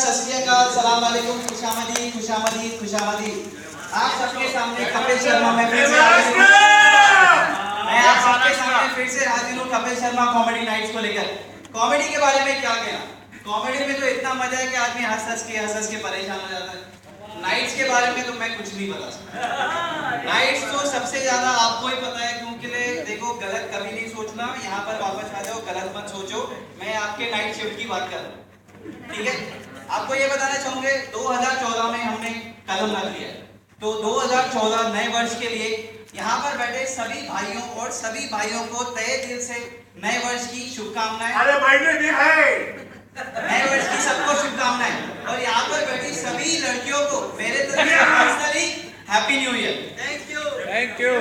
सत श्री अकाल, सलाम वालेकुम, खुशामदी खुशामदी खुशामदी। आप सबके सामने कपिल शर्मा मैं फिर से हाजिर हूँ कपिल शर्मा कॉमेडी नाइट्स को लेकर। कॉमेडी के बारे में क्या कहना, कॉमेडी में तो इतना मजा है कि आदमी हंस हंस के परेशान हो जाता है। नाइट्स के बारे में तो मैं कुछ नहीं बता सकता। नाइट्स तो सबसे ज्यादा आपको ही पता है, क्योंकि देखो गलत कभी नहीं सोचना, यहाँ पर वापस आ जाओ, गलत मत सोचो। मैं आपके नाइट शिफ्ट की बात कर रहा हूँ, ठीक है। आपको ये बताना चाहूंगे 2014 में हमने कदम रख लिया, तो 2014 नए वर्ष के लिए यहाँ पर बैठे सभी भाइयों और सभी भाइयों को तहे दिल से नए वर्ष की शुभकामनाएं। अरे भाई ने देखा है नए वर्ष की सबको शुभकामनाएं, और यहाँ पर बैठी सभी लड़कियों को मेरे तरफ से personally happy new year. Thank you.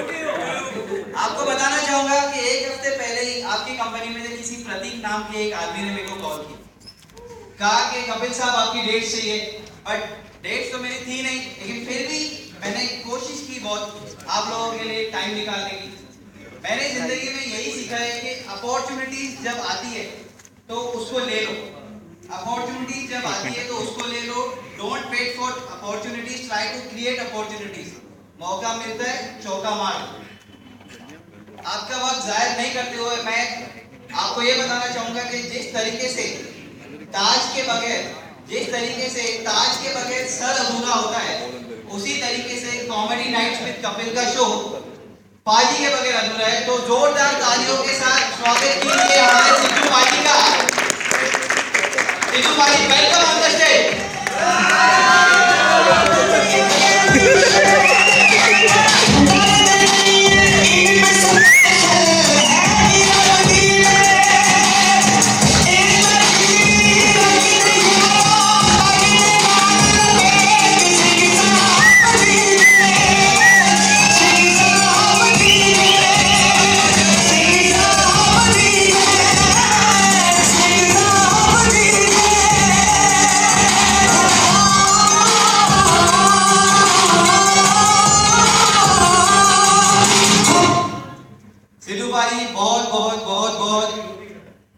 आपको बताना चाहूंगा कि एक हफ्ते पहले ही आपकी कंपनी में से किसी प्रतीक नाम के एक आदमी ने मेरे को कॉल की, कहा कि कपिल साहब आपकी डेट चाहिए, बट डेट तो मेरी थी नहीं, लेकिन फिर भी मैंने कोशिश की बहुत आप लोगों के लिए टाइम निकालने की। मैंने जिंदगी में यही सीखा है कि अपॉर्चुनिटीज जब आती है तो उसको ले लो, अपॉर्चुनिटीज जब आती है तो उसको ले लो। Don't wait for opportunities, try to create opportunities. मौका मिलता है चौका मार। आपका वक्त जाया नहीं करते हुए मैं आपको ये बताना चाहूंगा कि जिस तरीके से ताज के बगैर सर अधूरा होता है, उसी तरीके से कॉमेडी नाइट्स विद कपिल का शो पाजी के बगैर अधूरा है। तो जोरदार तालियों के साथ स्वागत कीजिए हमारे सिद्धू पाजी का। Sidhu paaji, welcome on the stage.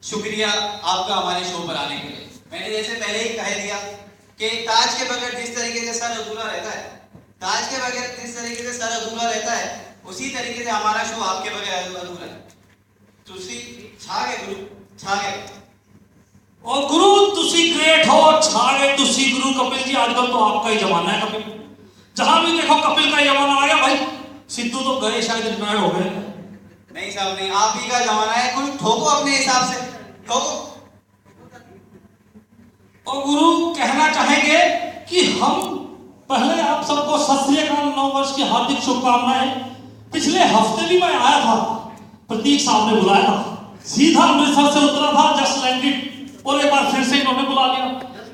शुक्रिया आपका हमारे शो पर आने के लिए। मैंने जैसे पहले ही कह दिया कि ताज के बगैर जिस तरीके से सर अधूरा रहता है, ताज के बगैर जिस तरीके से सर अधूरा रहता है, उसी तरीके से हमारा शो आपके बगैर अधूरा है। तुसी छा गए गुरु, छा गए। और गुरु तुसी ग्रेट हो, छा गए तुसी गुरु। कपिल जी आजकल तो आपका ही जमाना है कपिल, जहां भी देखो कपिल का जमाना आ गया भाई। सिद्धू तो गए, शायद रिटायर्ड हो गए। नहीं साहब नहीं, आप ही का जमाना है। गुरु ठोको अपने हिसाब से, ठोको। और गुरु कहना चाहेंगे कि हम पहले आप सबको सत श्री अकाल, नव वर्ष की हार्दिक शुभकामनाएं। पिछले हफ्ते भी मैं आया था, प्रतीक साहब ने बुलाया था, सीधा अमृतसर से उतरा था, जस्ट लैंडेड, और एक बार फिर से इन्होंने बुला लिया।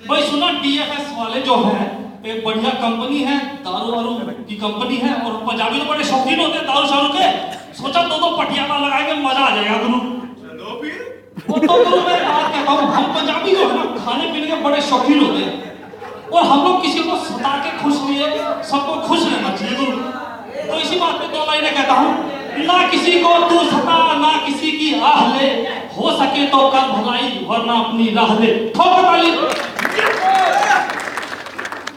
भाई सुना DFS वाले जो है एक बढ़िया कंपनी है, दारू वारू की कंपनी है, और पंजाबी तो बड़े शौकीन होते हैं दारू शारू के। सोचा दो पटियाला लगाएंगे, मजा आ जाएगा गुरु। वो तो गुरु मैं बात कहता हूँ, हम पंजाबी जो है ना खाने पीने के बड़े शौकीन होते हैं, और हम लोग किसी को सता के खुश किए, सबको खुश रहना चाहिए गुरु। तो इसी बात पे दो लाइनें कहता हूँ, ना किसी को तू सता, ना किसी की आह ले, हो सके तो कर भलाई वरना अपनी राह ले। ठोकर ताली।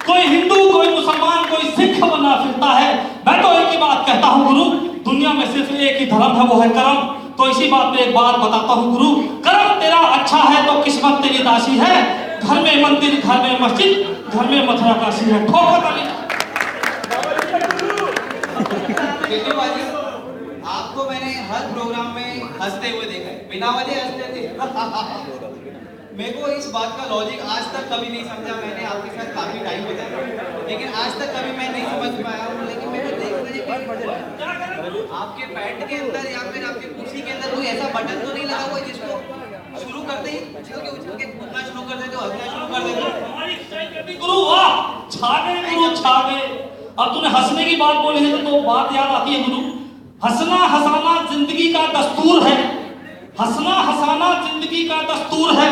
कोई हिंदू, कोई मुसलमान, कोई सिख बना फिरता है, मैं तो एक ही बात कहता हूँ गुरु, दुनिया में सिर्फ एक ही धर्म है, वो है कर्म। तो इसी बात पे एक बात बताता हूँ गुरु, कर्म तेरा अच्छा है तो किस्मत तेरी दासी है। घर में मंदिर, घर में मस्जिद, घर में मथुरा काशी है। ठोकर ताली। आपको मैंने हर प्रोग्राम में हंसते हुए देखा है, बिना वजह हंसते थे। मेरे को इस बात का लॉजिक आज तक कभी नहीं समझा। मैंने आपके साथ काफी टाइम बिताया, लेकिन आज तक कभी मैं नहीं समझ पाया हूँ। लेकिन मेरे को देखने आपके पैंट के अंदर या फिर आपके कुर्सी के अंदर कोई ऐसा बटन तो नहीं लगा हुआ जिसको शुरू करते ही उछल के कूदना शुरू कर देते हो, हंसना शुरू कर देते हो। गुरु वाह, छा गए गुरु, छा गए। अब तूने हंसने की बात बोली है तो बात याद आती है गुरु, हंसना हंसाना जिंदगी का दस्तूर है, हंसना हंसाना जिंदगी का दस्तूर है,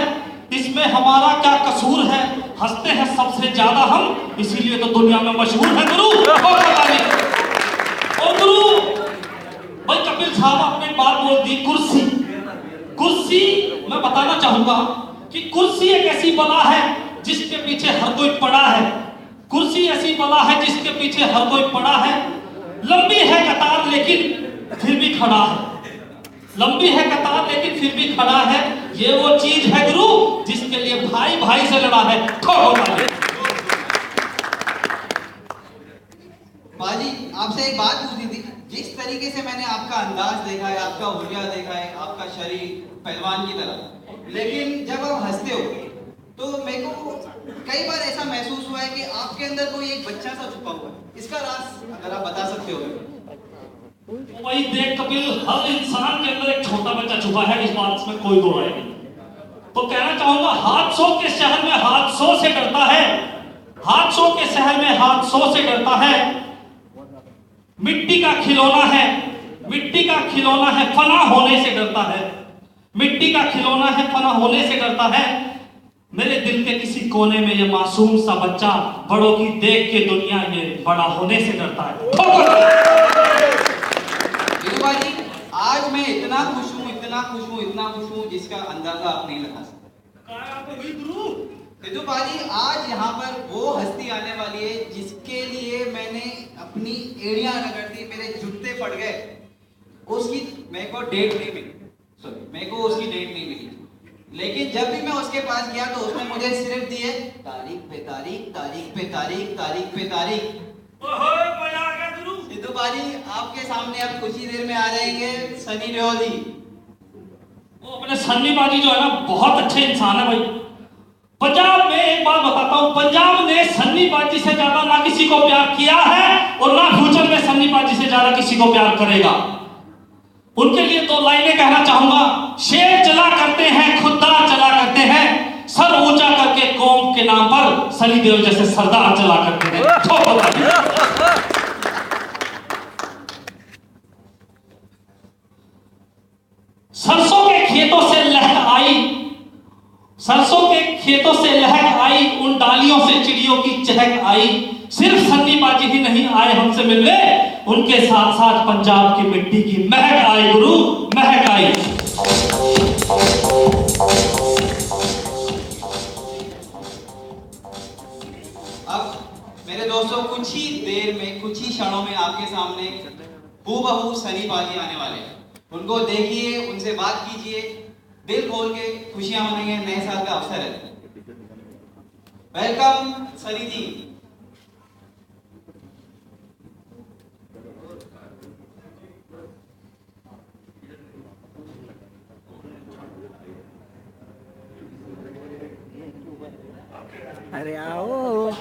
इसमें हमारा क्या कसूर है, हंसते हैं सबसे ज्यादा हम, इसीलिए तो दुनिया में मशहूर है गुरु। और गुरु भाई कपिल साहब आपने एक बात बोल दी, कुर्सी। कुर्सी मैं बताना चाहूंगा कि कुर्सी एक ऐसी बला है जिसके पीछे हर कोई पड़ा है, कुर्सी ऐसी बला है जिसके पीछे हर कोई पड़ा है, लंबी है कतार लेकिन फिर भी खड़ा है, लंबी है कतार लेकिन फिर भी खड़ा है, ये वो चीज है गुरु जिसके लिए भाई भाई से लड़ा है। बाजी आपसे एक बात पूछनी थी, जिस तरीके से मैंने आपका अंदाज देखा है, आपका हुलिया देखा है, आपका शरीर पहलवान की तरह, लेकिन जब आप हंसते हो तो मेरे को कई बार ऐसा महसूस हुआ है कि आपके अंदर कोई एक बच्चा सा छुपा हुआ है, इसका राज अगर आप बता सकते हो। वही देख कपिल, हर इंसान के अंदर एक छोटा बच्चा छुपा है, इस बात में कोई दो राय नहीं। तो कहना चाहूंगा, हादसों के शहर में हादसों से डरता है, हादसों के शहर में हादसों से डरता है, मिट्टी का खिलौना है, मिट्टी का खिलौना है, फना होने से डरता है, मिट्टी का खिलौना है, फना होने से डरता है। मेरे दिल के किसी कोने में ये मासूम सा बच्चा बड़ों की देख के दुनिया ये बड़ा होने से डरता है। बाजी आज मैं इतना खुश हूँ, इतना खुश हूँ, इतना खुश हूँ जिसका अंदाजा आप नहीं लगा सकते। सिद्धू बाजी आज यहाँ पर वो हस्ती आने वाली है जिसके लिए मैंने अपनी एड़ियां रगड़ दी, मेरे जूते फट गए, उसकी मेरे को डेट नहीं मिली, सॉरी मेरे को उसकी डेट नहीं मिली, लेकिन जब भी मैं उसके पास गया तो उसने मुझे सिर्फ दिए तारीख पे तारीख, तारीख पे तारीख, तारीख पे तारीख। सिद्धू बाजी आपके सामने अब कुछ ही देर में आ जाएंगे सनी देओल जी। वो अपने सन्नी बाजी जो है ना, बहुत अच्छे इंसान है भाई। पंजाब में एक बात बताता हूँ, पंजाब ने सन्नी बाजी से ज्यादा ना किसी को प्यार किया है और ना फ्यूचर में सन्नी बाजी से ज्यादा किसी को प्यार करेगा। उनके लिए दो लाइनें कहना चाहूंगा, शेर चला करते हैं खुददार चला करते हैं, सर ऊंचा करके कौम के नाम पर सनी देओल जैसे सरदार चला करते हैं। सरसों के खेतों से लहक आई, सरसों के खेतों से लहक आई, उन डालियों से चिड़ियों की चहक आई, सिर्फ सन्नी बाजी ही नहीं आए हमसे मिलने, उनके साथ साथ पंजाब की मिट्टी की महक आई गुरु, महक आई। अब मेरे दोस्तों कुछ ही देर में, कुछ ही क्षणों में आपके सामने हूबहू सनी बाजी आने वाले हैं। उनको देखिए, उनसे बात कीजिए, दिल खोल के खुशियां मनाइए, नए साल का अवसर है। वेलकम सनी जी। अरे आओ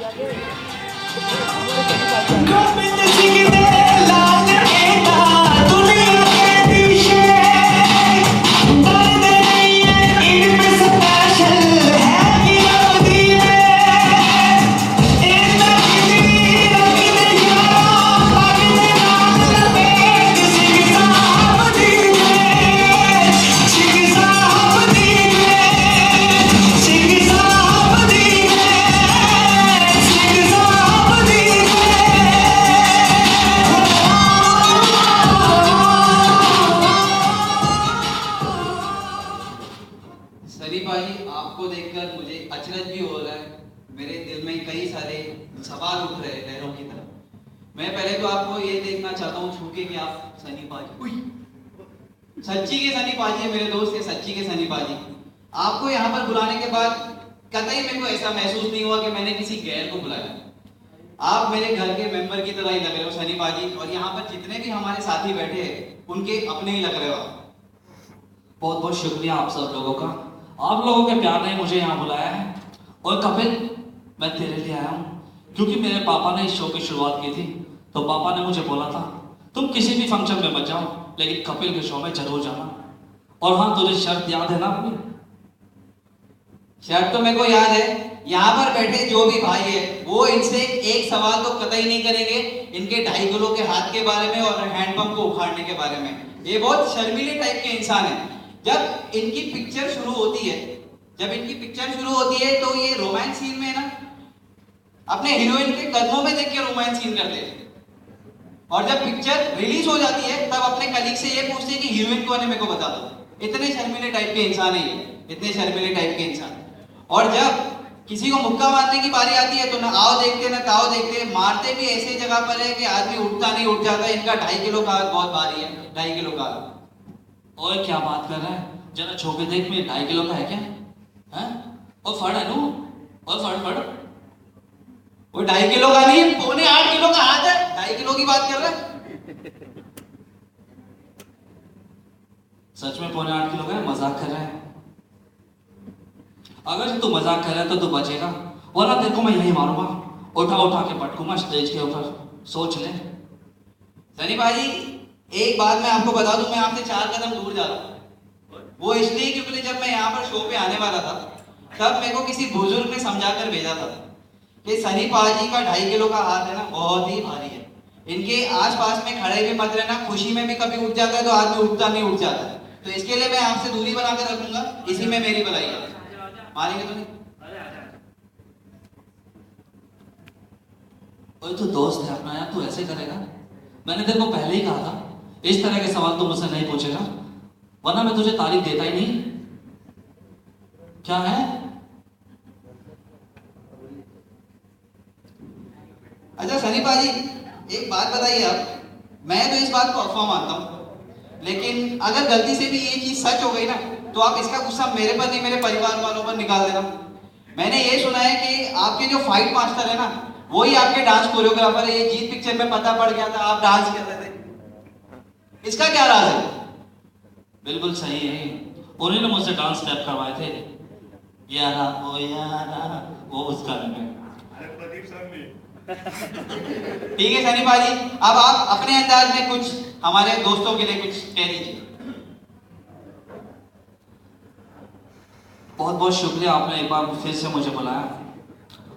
आपको देखकर मुझे अचरज भी हो रहा है, मेरे दिल में कई सारे सवाल उठ रहे हैं लहरों की तरह। मैं पहले तो आपको ये देखना चाहता हूँ छू के कि आप सनी पाजी, सच्ची के सनी पाजी है मेरे दोस्त, ये सच्ची के सनी पाजी। आपको यहाँ पर बुलाने के बाद कतई मेरे को ऐसा महसूस नहीं हुआ कि मैंने किसी गैर को बुलाया। आप मेरे घर के मेंबर की तरह ही लग रहे हो सनी पाजी, और यहाँ पर जितने भी हमारे साथी बैठे हैं उनके अपने ही लग रहे हो आप। बहुत बहुत शुक्रिया आप सब लोगों का, आप लोगों के प्यार ने मुझे यहाँ बुलाया है। और कपिल, मैं तेरे लिए आया हूँ क्योंकि मेरे पापा ने इस शो की शुरुआत की थी, तो पापा ने मुझे बोला था तुम किसी भी फंक्शन में मत जाओ लेकिन कपिल के शो में जरूर जाना। और हाँ, तुझे शर्त याद है ना अपनी? शर्त तो मेरे को याद है। यहाँ पर बैठे जो भी भाई है वो इनसे एक सवाल तो कतई नहीं करेंगे इनके 2.5 किलो के हाथ के बारे में और हैंडपंप को उखाड़ने के बारे में। ये बहुत शर्मीले टाइप के इंसान है। जब इनकी पिक्चर शुरू होती है तो ये रोमांस सीन में ना अपने हीरोइन के कदमों में देख के रोमांस सीन करते हैं, और जब पिक्चर रिलीज हो जाती है तब अपने कलीग से ये पूछते हैं कि हीरोइन कौन है, मेरे को बता दो। इतने शर्मीले टाइप के इंसान है ये, इतने शर्मीले टाइप के इंसान। और जब किसी को मुक्का मारने की बारी आती है तो ना आओ देखते ना ताओ देखते, मारते भी ऐसी जगह पर है कि आदमी उठता नहीं उठ जाता। इनका 2.5 किलो का बहुत भारी है, 2.5 किलो का। ओए क्या बात कर रहा है, जरा छू के देख, मेरे 2.5 किलो का है क्या? हैं? ओ फड़ है नू, ओ फड़। वो 2.5 किलो का नहीं, 7.25 किलो का हाथ है, 2.5 किलो की बात कर रहा है। सच में 7.25 किलो का है? मजाक कर रहा है? अगर तू मजाक कर रहा है तो तू बचेगा, वरना तेरे को मैं यही मारूंगा, उठा के पटकूंगा स्टेज के ऊपर। सोच ले। सनी भाई एक बात मैं आपको बता दूं, मैं आपसे 4 कदम दूर जा रहा हूँ। वो इसलिए क्योंकि जब मैं यहाँ पर शो पे आने वाला था तब मेरे को किसी बुजुर्ग ने समझा कर भेजा था कि सनी पाजी का 2.5 किलो का हाथ है ना, बहुत ही भारी है। इनके आसपास में खड़े भी मत रहना, खुशी में भी कभी उठ जाता है तो आदमी उठता नहीं उठ जाता है। तो इसके लिए मैं आपसे दूरी बनाकर रखूंगा, इसी में मेरी भलाई है। मारेंगे तो नहीं? ओए तू दोस्त है अपना यार, तू ऐसे करेगा? मैंने तेरे को पहले ही कहा था इस तरह के सवाल तू मुझसे नहीं पूछेगा, वरना मैं तुझे तारीफ देता ही नहीं। क्या है? अच्छा सनी पाजी एक बात बताइए आप, मैं तो इस बात को अफवाह मानता हूँ, लेकिन अगर गलती से भी ये चीज सच हो गई ना तो आप इसका गुस्सा मेरे पर नहीं मेरे परिवार वालों पर निकाल देना। मैंने ये सुना है कि आपके जो फाइट मास्टर है ना वही आपके डांस कोरियोग्राफर है। ये जीत पिक्चर में पता पड़ गया था, आप डांस कर रहे थे, इसका क्या राज है? बिल्कुल सही है, उन्हीं ने मुझसे डांस स्टेप करवाए थे। यारा ओ यारा, वो उस गाने में। ठीक है सनी पाजी, अब आप अपने अंदाज में कुछ हमारे दोस्तों के लिए कुछ कह दीजिए। बहुत बहुत शुक्रिया, आपने एक बार फिर से मुझे बुलाया,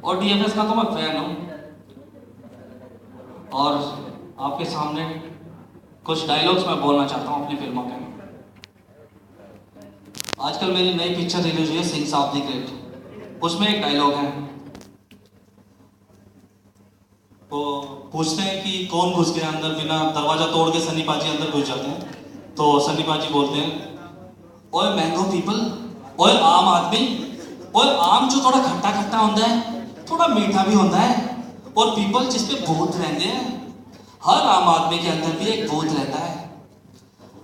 और डीएफएस का तो मैं फैन हूँ, और आपके सामने कुछ डायलॉग्स मैं बोलना चाहता हूँ अपनी फिल्मों के। आजकल मेरी नई पिक्चर रिलीज हुई है सिंह साब दी ग्रेट, उसमें एक डायलॉग है, वो पूछते हैं कि कौन घुस गया अंदर, बिना दरवाजा तोड़ के सनी पाजी अंदर घुस जाते हैं, तो सनी पाजी बोलते हैं ओए मैंगो पीपल, ओए आम आदमी, ओए आम जो थोड़ा खट्टा खट्टा होता है, थोड़ा मीठा भी होता है, और पीपल जिसपे भूत रहते हैं, हर आम आदमी के अंदर भी एक भूत रहता है।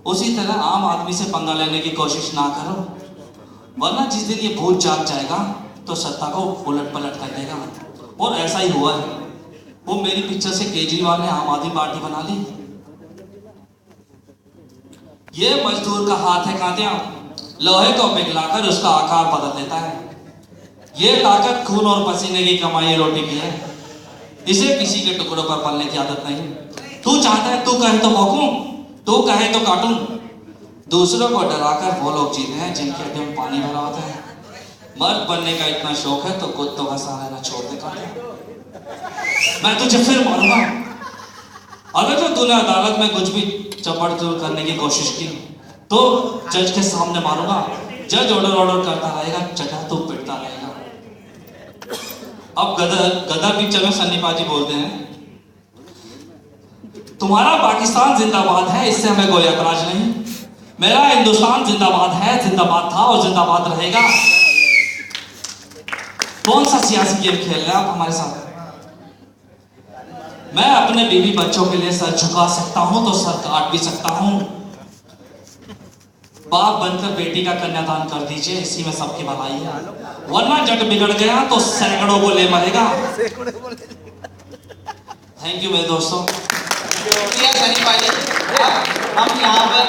उसी तरह आम आदमी से पंगा लेने की कोशिश ना करो, वरना जिस दिन ये भूत जाग जाएगा तो सत्ता को उलट पलट कर देगा। और ऐसा ही हुआ है, वो मेरी पिक्चर से केजरीवाल ने आम आदमी पार्टी बना ली। ये मजदूर का हाथ है कांतिया, लोहे को पिघलाकर उसका आकार बदल देता है। ये ताकत खून और पसीने की कमाई रोटी की है, इसे किसी के टुकड़ों पर पलने की आदत नहीं। तू चाहता है तू कहे तो भौंकूं, तू कहे तो काटूं। दूसरों को डराकर वो लोग जीते हैं जिनके हड्डियों में पानी भरा होता है। मर्द बनने का इतना शौक है तो कुत्तों का सहारा ना छोड़ दे काटे। मैं तुझे फिर मारूंगा अगर जो तूने अदालत में कुछ भी चपड़-चूर करने की कोशिश की तो जज के सामने मारूंगा। जज ऑर्डर करता रहेगा, चटा तो पिटता रहेगा। अब गदर पिक्चर में सन्नी पाजी बोलते हैं, तुम्हारा पाकिस्तान जिंदाबाद है, इससे हमें कोई ऐतराज नहीं। मेरा हिंदुस्तान जिंदाबाद है, जिंदाबाद था और जिंदाबाद रहेगा। कौन सा सियासी गेम खेल रहे हैं आप हमारे साथ? मैं अपने बीवी बच्चों के लिए सर झुका सकता हूं तो सर काट भी सकता हूं। बाप बनकर बेटी का कन्यादान कर दीजिए, इसी में सबकी भलाई है, वरना जग बिगड़ गया तो सैकड़ों को ले मरेगा। थैंक यू मेरे दोस्तों। सनी पाजी, हम यहाँ पर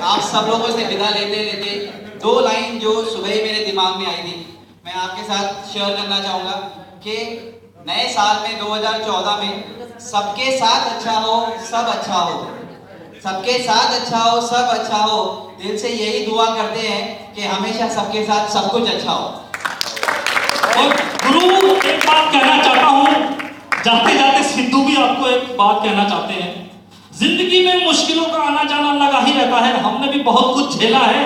आप सब लोगों से विदा लेते लेते 2 लाइन जो सुबह ही मेरे दिमाग में आई थी मैं आपके साथ शेयर करना चाहूंगा कि नए साल में 2014 में सबके साथ अच्छा हो, सब अच्छा हो, सबके साथ अच्छा हो, सब अच्छा हो। दिल से यही दुआ करते हैं कि हमेशा सबके साथ सब कुछ अच्छा हो। और गुरु एक बात कहना चाहता हूँ, जाते जाते सिद्धू भी आपको एक बात कहना चाहते हैं। जिंदगी में मुश्किलों का आना जाना लगा ही रहता है। हमने भी बहुत कुछ झेला है,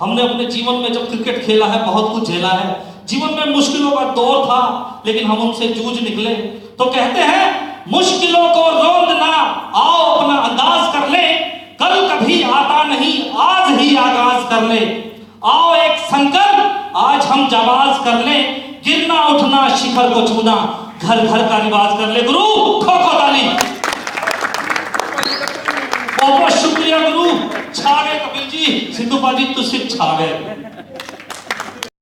हमने अपने जीवन में जब क्रिकेट खेला है बहुत कुछ झेला है। जीवन में मुश्किलों का दौर था लेकिन हम उनसे जूझ निकले। तो कहते हैं मुश्किलों को रोंदना, आओ अपना अंदाज कर ले, कल कभी आता नहीं आज ही आगाज कर ले। आओ एक संकल्प आज हम जाबाज कर ले, गिरना उठना शिखर को छूना, घर घर का रिवाज कर ले गुरु, खो खो ताली। बहुत शुक्रिया गुरु, छा गए कपिल जी, सिद्धू पाजी तो सिर्फ छा गए।